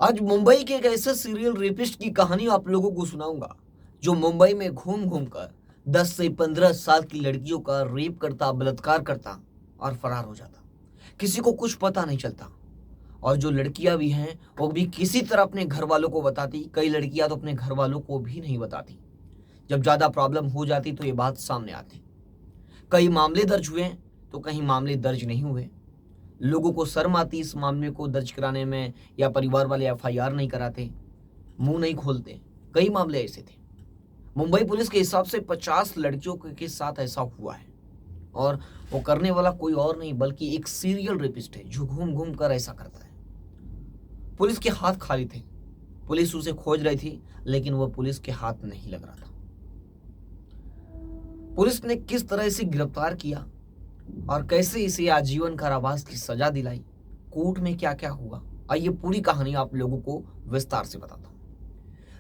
आज मुंबई के एक ऐसे सीरियल रेपिस्ट की कहानी आप लोगों को सुनाऊंगा जो मुंबई में घूम घूम कर 10 से 15 साल की लड़कियों का रेप करता, बलात्कार करता और फरार हो जाता। किसी को कुछ पता नहीं चलता। और जो लड़कियां भी हैं वो भी किसी तरह अपने घर वालों को बताती। कई लड़कियां तो अपने घर वालों को भी नहीं बताती। जब ज्यादा प्रॉब्लम हो जाती तो ये बात सामने आती। कई मामले दर्ज हुए तो कहीं मामले दर्ज नहीं हुए। लोगों को शर्म आती इस मामले को दर्ज कराने में, या परिवार वाले एफआईआर नहीं कराते, मुंह नहीं खोलते। कई मामले ऐसे थे। मुंबई पुलिस के हिसाब से 50 लड़कियों के साथ ऐसा हुआ है। और वो करने वाला कोई और नहीं बल्कि एक सीरियल रेपिस्ट है जो घूम घूम कर ऐसा करता है। पुलिस के हाथ खाली थे। पुलिस उसे खोज रही थी लेकिन वह पुलिस के हाथ नहीं लग रहा था। पुलिस ने किस तरह इसे गिरफ्तार किया और कैसे इसे आजीवन कारावास की सजा दिलाई, कोर्ट में क्या क्या हुआ, आइए पूरी कहानी आप लोगों को विस्तार से बताता हूं।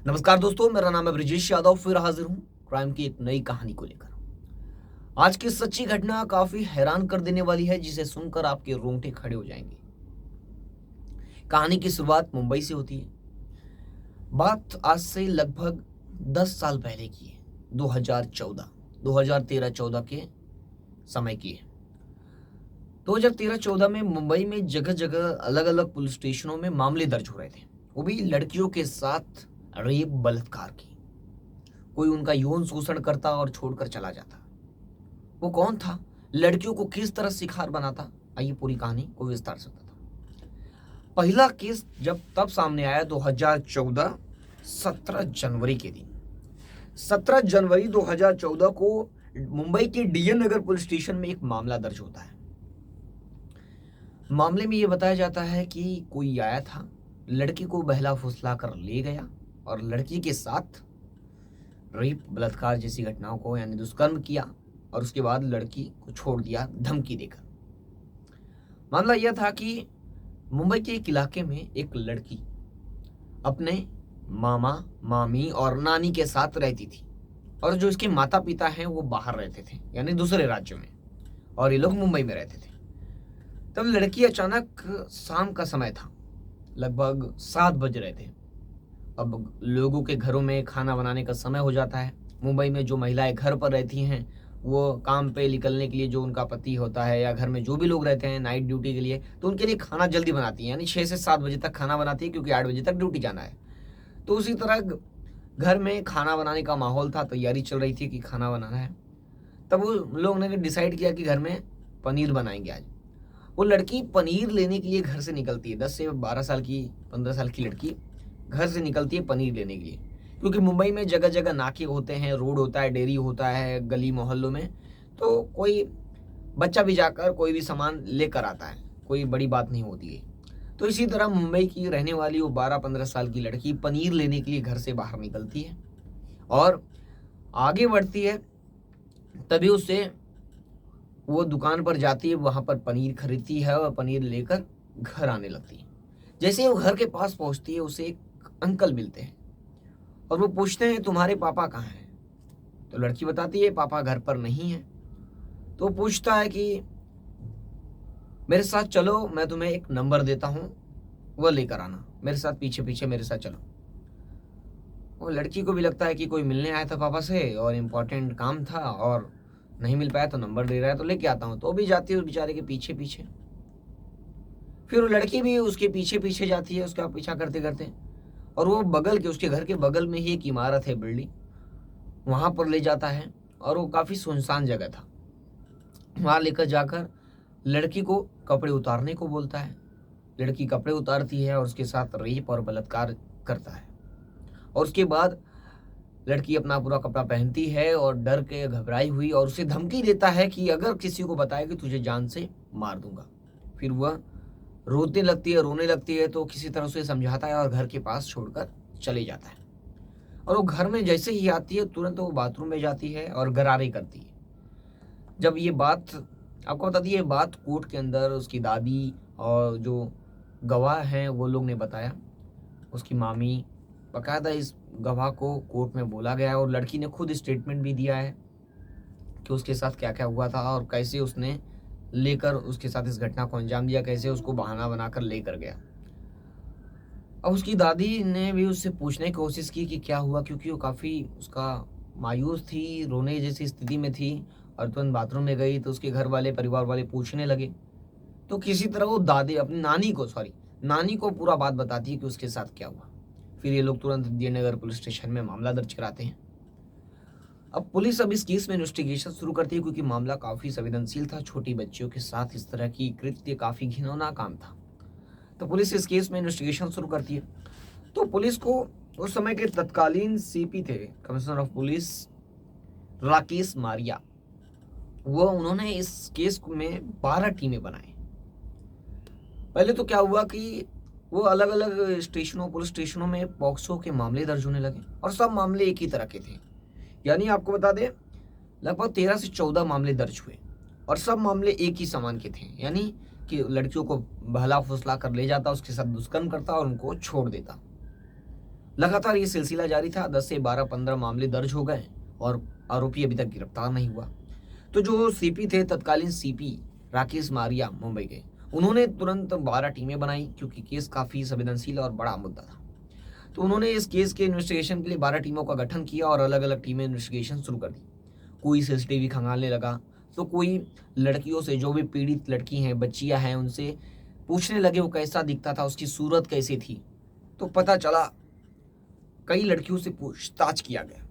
नमस्कार दोस्तों, मेरा नाम है ब्रिजेश यादव, फिर हाजिर हूं क्राइम की एक नई कहानी को लेकर। आज की सच्ची घटना काफी हैरान कर देने वाली है, जिसे सुनकर आपके रोंगटे खड़े हो जाएंगे। कहानी की शुरुआत मुंबई से होती है। बात आज से लगभग 10 साल पहले की है। 2013-14 के समय की है। 2013-14 में मुंबई में जगह जगह अलग अलग पुलिस स्टेशनों में मामले दर्ज हो रहे थे, वो भी लड़कियों के साथ रेप, बलात्कार की। कोई उनका यौन शोषण करता और छोड़कर चला जाता। वो कौन था, लड़कियों को किस तरह शिकार बनाता, आइए पूरी कहानी को विस्तार से बताता हूं। पहला केस जब तब सामने आया 2014 17 जनवरी के दिन। 17 जनवरी 2014 को मुंबई के डीएन नगर पुलिस स्टेशन में एक मामला दर्ज होता है। मामले में यह बताया जाता है कि कोई आया था, लड़की को बहला फुसला कर ले गया और लड़की के साथ रेप, बलात्कार जैसी घटनाओं को यानी दुष्कर्म किया और उसके बाद लड़की को छोड़ दिया धमकी देकर। मामला यह था कि मुंबई के एक इलाके में एक लड़की अपने मामा, मामी और नानी के साथ रहती थी और जो इसके माता पिता हैं वो बाहर रहते थे, यानी दूसरे राज्यों में, और ये लोग मुंबई में रहते थे। तब लड़की अचानक, शाम का समय था, लगभग 7 बज रहे थे। अब लोगों के घरों में खाना बनाने का समय हो जाता है। मुंबई में जो महिलाएं घर पर रहती हैं वो काम पे निकलने के लिए, जो उनका पति होता है या घर में जो भी लोग रहते हैं नाइट ड्यूटी के लिए, तो उनके लिए खाना जल्दी बनाती हैं, यानी 6 से 7 बजे तक खाना बनाती है क्योंकि 8 बजे तक ड्यूटी जाना है। तो उसी तरह घर में खाना बनाने का माहौल था, तैयारी चल रही थी कि खाना बनाना है। तब वो लोग ने डिसाइड किया कि घर में पनीर बनाएंगे आज। वो लड़की पनीर लेने के लिए घर से निकलती है। 10 से 12 साल की, 15 साल की लड़की घर से निकलती है पनीर लेने के लिए, क्योंकि मुंबई में जगह जगह नाके होते हैं, रोड होता है, डेयरी होता है गली मोहल्लों में, तो कोई बच्चा भी जाकर कोई भी सामान लेकर आता है, कोई बड़ी बात नहीं होती है। तो इसी तरह मुंबई की रहने वाली वो 12-15 साल की लड़की पनीर लेने के लिए घर से बाहर निकलती है और आगे बढ़ती है। तभी उससे वो दुकान पर जाती है, वहां पर पनीर खरीदती है और पनीर लेकर घर आने लगती है। जैसे ही वो घर के पास पहुंचती है उसे एक अंकल मिलते हैं और वो पूछते हैं तुम्हारे पापा कहाँ हैं। तो लड़की बताती है पापा घर पर नहीं है। तो पूछता है कि मेरे साथ चलो, मैं तुम्हें एक नंबर देता हूँ, वह लेकर आना, मेरे साथ पीछे पीछे मेरे साथ चलो। वो लड़की को भी लगता है कि कोई मिलने आया था पापा से और इम्पोर्टेंट काम था और नहीं मिल पाया, तो नंबर दे रहा है तो लेके आता हूँ। तो भी जाती है उस बेचारे के पीछे पीछे। फिर वो लड़की भी उसके पीछे पीछे जाती है, उसका पीछा करते करते, और वो बगल के, उसके घर के बगल में ही एक इमारत है, बिल्डिंग, वहां पर ले जाता है। और वो काफी सुनसान जगह था। वहां लेकर जाकर लड़की को कपड़े उतारने को बोलता है। लड़की कपड़े उतारती है और उसके साथ रेप और बलात्कार करता है। और उसके बाद लड़की अपना पूरा कपड़ा पहनती है और डर के घबराई हुई, और उसे धमकी देता है कि अगर किसी को बताएगी तुझे जान से मार दूंगा। फिर वह रोने लगती है, तो किसी तरह उसे समझाता है और घर के पास छोड़कर चले जाता है। और वो घर में जैसे ही आती है तुरंत वो बाथरूम में जाती है और गरारे करती है। जब ये बात आपको बता दी, ये बात कोर्ट के अंदर उसकी दादी और जो गवाह हैं वो लोग ने बताया, उसकी मामी, बकायदा इस गवाह को कोर्ट में बोला गया है और लड़की ने खुद स्टेटमेंट भी दिया है कि उसके साथ क्या क्या हुआ था और कैसे उसने लेकर उसके साथ इस घटना को अंजाम दिया, कैसे उसको बहाना बनाकर लेकर गया। अब उसकी दादी ने भी उससे पूछने की कोशिश की कि क्या हुआ, क्योंकि वो काफ़ी उसका मायूस थी, रोने जैसी स्थिति में थी और तुरंत बाथरूम में गई तो उसके घर वाले, परिवार वाले पूछने लगे। तो किसी तरह वो दादी अपनी नानी को पूरा बात बताती है कि उसके साथ क्या हुआ। फिर ये लोग तुरंत दियनगर पुलिस स्टेशन में मामला दर्ज कराते हैं। अब इस केस में इन्वेस्टिगेशन शुरू करती है, क्योंकि मामला काफ़ी संवेदनशील था। छोटी बच्चियों के साथ इस तरह की कृत्य काफ़ी घिनौना काम था। तो पुलिस इस केस में इन्वेस्टिगेशन शुरू करती है। तो पुलिस को उस समय के तत्कालीन सीपी थे, commissioner of police Rakesh Maria, वो उन्होंने इस केस में 12 टीमें बनाई। पहले तो क्या हुआ कि वो अलग अलग स्टेशनों, पुलिस स्टेशनों में पॉक्सो के मामले दर्ज होने लगे और सब मामले एक ही तरह के थे। यानी आपको बता दें, लगभग 13 से 14 मामले दर्ज हुए और सब मामले एक ही समान के थे। यानी कि लड़कियों को बहला फुसला कर ले जाता, उसके साथ दुष्कर्म करता और उनको छोड़ देता। लगातार ये सिलसिला जारी था। 10 से 12-15 मामले दर्ज हो गए और आरोपी अभी तक गिरफ्तार नहीं हुआ। तो जो सीपी थे, तत्कालीन सीपी राकेश मारिया, मुंबई के, उन्होंने तुरंत 12 टीमें बनाई, क्योंकि केस काफ़ी संवेदनशील और बड़ा मुद्दा था। तो उन्होंने इस केस के इन्वेस्टिगेशन के लिए 12 टीमों का गठन किया और अलग अलग टीमें इन्वेस्टिगेशन शुरू कर दी। कोई सीसीटीवी खंगालने लगा, तो कोई लड़कियों से, जो भी पीड़ित लड़की हैं, बच्चियां हैं, उनसे पूछने लगे वो कैसा दिखता था, उसकी सूरत कैसी थी। तो पता चला कई लड़कियों से पूछताछ किया गया।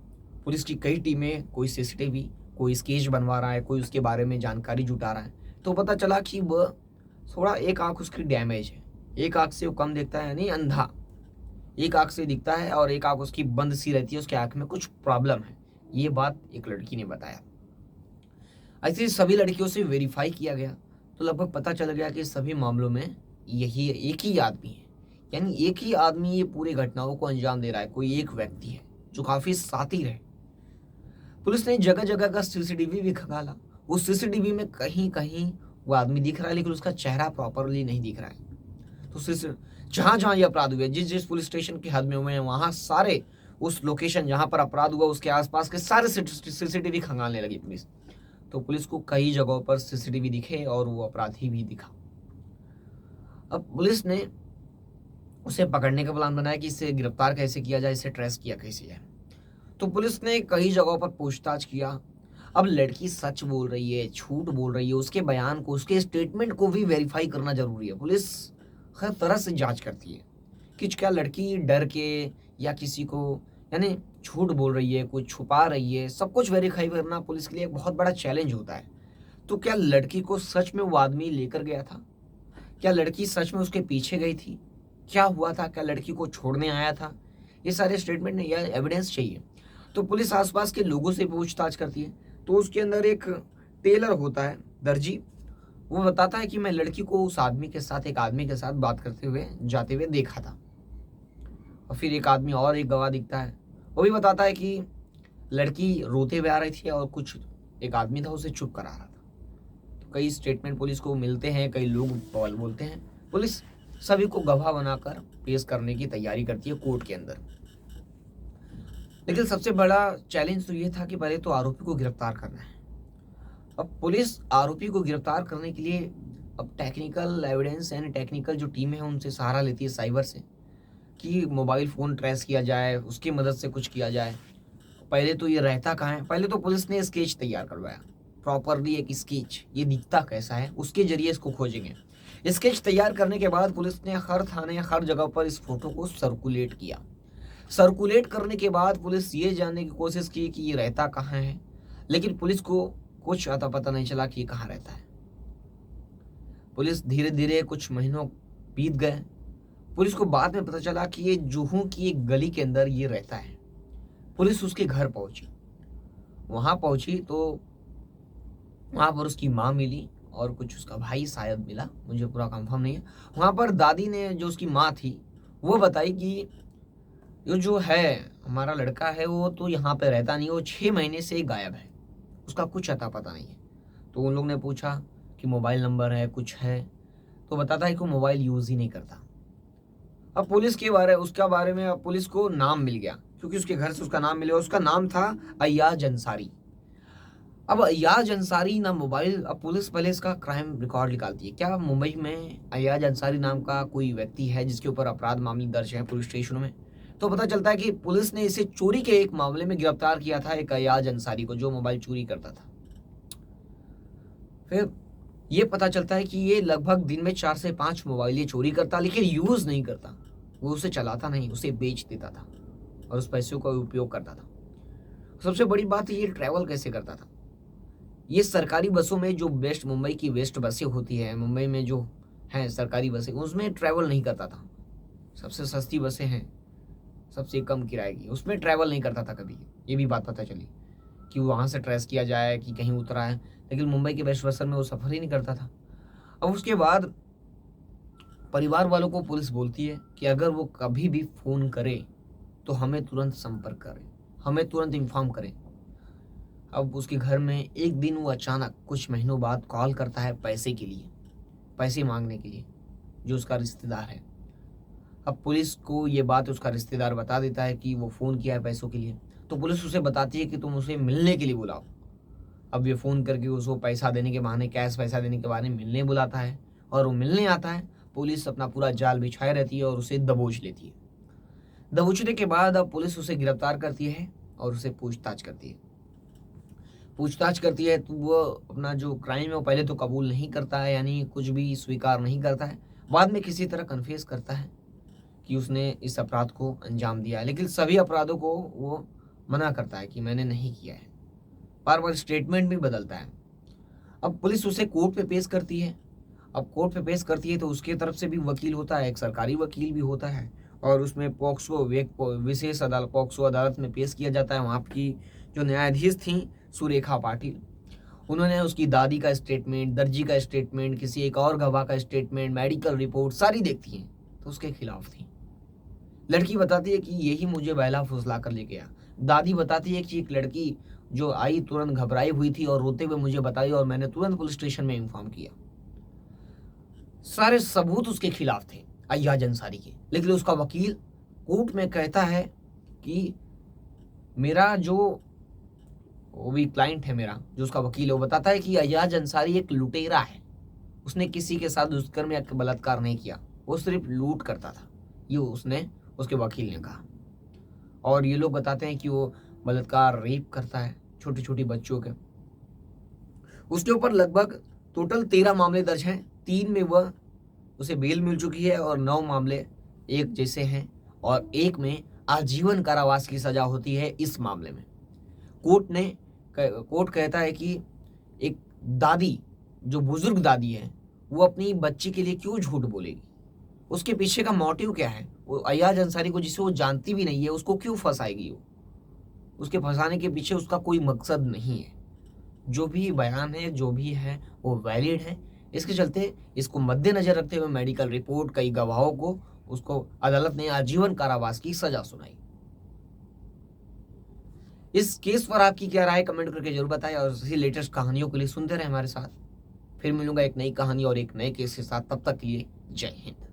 पुलिस की कई टीमें, कोई सीसीटीवी, कोई स्केच बनवा रहा है, कोई उसके बारे में जानकारी जुटा रहा है। तो पता चला कि वह थोड़ा, एक आंख उसकी डैमेज है, एक आंख से वो कम दिखता है, यानी अंधा, एक आंख से दिखता है और एक आंख उसकी बंद सी रहती है, उसके आंख में कुछ प्रॉब्लम है। ये बात एक लड़की ने बताया। ऐसे सभी लड़कियों से वेरीफाई किया गया तो लगभग पता चल गया कि सभी मामलों में यही एक ही आदमी है, यानी एक ही आदमी ये पूरी घटनाओं को अंजाम दे रहा है। कोई एक व्यक्ति है जो काफी शातिर है। पुलिस ने जगह जगह का सीसीटीवी भी खंगाला। उस सीसीटीवी में कहीं कहीं वो आदमी दिख रहा है, लेकिन उसका चेहरा प्रॉपरली नहीं दिख रहा है। तो जहां जहां ये अपराध हुए, जिस जिस पुलिस स्टेशन की हद में हुए हैं, वहां सारे उस लोकेशन जहां पर अपराध हुआ उसके आसपास के सारे सीसीटीवी खंगालने लगी पुलिस। तो पुलिस को कई जगहों पर सीसीटीवी दिखे और वो अपराधी भी दिखा। अब पुलिस ने उसे पकड़ने का प्लान बनाया कि इसे गिरफ्तार कैसे किया जाए, इसे ट्रेस किया कैसे जाए। तो पुलिस ने कई जगहों पर पूछताछ किया। अब लड़की सच बोल रही है, झूठ बोल रही है, उसके बयान को, उसके स्टेटमेंट को भी वेरीफाई करना जरूरी है। पुलिस हर तरह से जांच करती है कि क्या लड़की डर के या किसी को, यानी झूठ बोल रही है, कुछ छुपा रही है। सब कुछ वेरीफाई करना पुलिस के लिए एक बहुत बड़ा चैलेंज होता है। तो क्या लड़की को सच में वो आदमी लेकर गया था? क्या लड़की सच में उसके पीछे गई थी? क्या हुआ था? क्या लड़की को छोड़ने आया था? ये सारे स्टेटमेंट या एविडेंस चाहिए। तो पुलिस आसपास के लोगों से पूछताछ करती है। तो उसके अंदर एक टेलर होता है, दर्जी, वो बताता है कि मैं लड़की को उस आदमी के साथ, एक आदमी के साथ बात करते हुए जाते हुए देखा था। और फिर एक आदमी और, एक गवाह दिखता है, वो भी बताता है कि लड़की रोते हुए आ रही थी और कुछ एक आदमी था उसे चुप करा रहा था। तो कई स्टेटमेंट पुलिस को मिलते हैं, कई लोग बोलते हैं। पुलिस सभी को गवाह बनाकर पेश करने की तैयारी करती है कोर्ट के अंदर। लेकिन सबसे बड़ा चैलेंज तो ये था कि पहले तो आरोपी को गिरफ्तार करना है। अब पुलिस आरोपी को गिरफ्तार करने के लिए अब टेक्निकल एविडेंस, यानी टेक्निकल जो टीम है उनसे सहारा लेती है, साइबर से, कि मोबाइल फ़ोन ट्रेस किया जाए, उसकी मदद से कुछ किया जाए। पहले तो ये रहता कहाँ है, पहले तो पुलिस ने स्केच तैयार करवाया, प्रॉपरली एक स्केच, ये दिखता कैसा है, उसके जरिए इसको खोजेंगे। स्केच तैयार करने के बाद पुलिस ने हर थाने, हर जगह पर इस फोटो को सर्कुलेट किया। सर्कुलेट करने के बाद पुलिस ये जानने की कोशिश की कि ये रहता कहाँ है, लेकिन पुलिस को कुछ अता पता नहीं चला कि ये कहाँ रहता है। पुलिस धीरे धीरे, कुछ महीनों बीत गए, पुलिस को बाद में पता चला कि ये जुहू की एक गली के अंदर ये रहता है। पुलिस उसके घर पहुंची। वहां पहुंची तो वहां पर उसकी माँ मिली और कुछ उसका भाई शायद मिला, मुझे पूरा कंफर्म नहीं है। वहां पर दादी ने, जो उसकी माँ थी, वो बताई कि ये जो है हमारा लड़का है, वो तो यहाँ पे रहता नहीं, वो 6 महीने से गायब है, उसका कुछ अता पता नहीं है। तो उन लोग ने पूछा कि मोबाइल नंबर है, कुछ है? तो बताता है कि वो मोबाइल यूज़ ही नहीं करता। अब पुलिस के बारे में अब पुलिस को नाम मिल गया, क्योंकि उसके घर से उसका नाम मिला। उसका नाम था अय्याज अंसारी। अब अय्याज अंसारी ना मोबाइल, अब पुलिस पहले इसका क्राइम रिकॉर्ड निकालती है। क्या मुंबई में अय्याज अंसारी नाम का कोई व्यक्ति है जिसके ऊपर अपराध मामले दर्ज है पुलिस स्टेशनों में? तो पता चलता है कि पुलिस ने इसे चोरी के एक मामले में गिरफ्तार किया था, एक अय्याज अंसारी को, जो मोबाइल चोरी करता था। फिर ये पता चलता है कि ये लगभग दिन में 4 से 5 मोबाइल ये चोरी करता, लेकिन यूज नहीं करता। वो उसे चलाता नहीं, उसे बेच देता था और उस पैसों का उपयोग करता था। सबसे बड़ी बात, ये ट्रैवल कैसे करता था? ये सरकारी बसों में, जो बेस्ट मुंबई की बेस्ट बसें होती है, मुंबई में जो हैं सरकारी बसें, उसमें ट्रैवल नहीं करता था। सबसे सस्ती बसें हैं, सबसे कम किराए की, उसमें ट्रैवल नहीं करता था कभी। ये भी बात पता चली कि वहाँ से ट्रेस किया जाए कि कहीं उतरा है, लेकिन मुंबई के बेस्ट बसर में वो सफ़र ही नहीं करता था। अब उसके बाद परिवार वालों को पुलिस बोलती है कि अगर वो कभी भी फ़ोन करे तो हमें तुरंत संपर्क करें, हमें तुरंत इन्फॉर्म करें। अब उसके घर में एक दिन वो अचानक कुछ महीनों बाद कॉल करता है पैसे के लिए, पैसे मांगने के लिए, जो उसका रिश्तेदार है। अब पुलिस को ये बात उसका रिश्तेदार बता देता है कि वो फ़ोन किया है पैसों के लिए। तो पुलिस उसे बताती है कि तुम उसे मिलने के लिए बुलाओ। अब ये फ़ोन करके उसको पैसा देने के बहाने, कैश पैसा देने के बहाने मिलने बुलाता है, और वो मिलने आता है। पुलिस अपना पूरा जाल बिछाए रहती है और उसे दबोच लेती है। दबोचने के बाद अब पुलिस उसे गिरफ्तार करती है और उसे पूछताछ करती है। पूछताछ करती है तो वो अपना जो क्राइम है वो पहले तो कबूल नहीं करता है, यानी कुछ भी स्वीकार नहीं करता है। बाद में किसी तरह कन्फेस करता है कि उसने इस अपराध को अंजाम दिया है, लेकिन सभी अपराधों को वो मना करता है कि मैंने नहीं किया है। बार बार स्टेटमेंट भी बदलता है। अब पुलिस उसे कोर्ट पे पेश करती है। अब कोर्ट पे पेश करती है तो उसके तरफ से भी वकील होता है, एक सरकारी वकील भी होता है, और उसमें विशेष अदालत, पॉक्सो अदालत में पेश किया जाता है। वहाँ की जो न्यायाधीश थी सुरेखा पाटिल, उन्होंने उसकी दादी का स्टेटमेंट, दर्जी का स्टेटमेंट, किसी एक और गवाह का स्टेटमेंट, मेडिकल रिपोर्ट सारी देखती हैं, तो उसके खिलाफ थी। लड़की बताती है कि यही मुझे बहला फुसला कर ले गया। दादी बताती है कि एक लड़की जो आई तुरंत घबराई हुई थी और रोते हुए मुझे बताई, और मैंने तुरंत पुलिस स्टेशन में इन्फॉर्म किया। सारे सबूत उसके खिलाफ थे अय्याज अंसारी के, लेकिन उसका वकील कोर्ट में कहता है कि मेरा जो वो भी क्लाइंट है, मेरा जो उसका वकील है, वो बताता है कि अय्याज अंसारी एक लुटेरा है। उसने किसी के साथ दुष्कर्म या बलात्कार नहीं किया, वो सिर्फ लूट करता था। ये उसने, उसके वकील ने कहा। और ये लोग बताते हैं कि वो बलात्कार, रेप करता है छोटी छोटी बच्चों के। उसके ऊपर लगभग टोटल 13 मामले दर्ज हैं। 3 में वह उसे बेल मिल चुकी है और 9 मामले एक जैसे हैं, और एक में आजीवन कारावास की सजा होती है। इस मामले में कोर्ट कहता है कि एक दादी, जो बुजुर्ग दादी है, वो अपनी बच्ची के लिए क्यों झूठ बोलेगी? उसके पीछे का मोटिव क्या है? वो अय्याज अंसारी को, जिसे वो जानती भी नहीं है, उसको क्यों फंसाएगी? वो, उसके फंसाने के पीछे उसका कोई मकसद नहीं है। जो भी बयान है, जो भी है, वो वैलिड है। इसके चलते इसको मद्देनजर रखते हुए मेडिकल रिपोर्ट, कई गवाहों को, उसको अदालत ने आजीवन कारावास की सजा सुनाई। इस केस पर आपकी क्या राय, कमेंट करके जरूर बताएं, और इसी लेटेस्ट कहानियों के लिए सुनते रहें हमारे साथ। फिर मिलूंगा एक नई कहानी और एक नए केस के साथ। तब तक के लिए जय हिंद।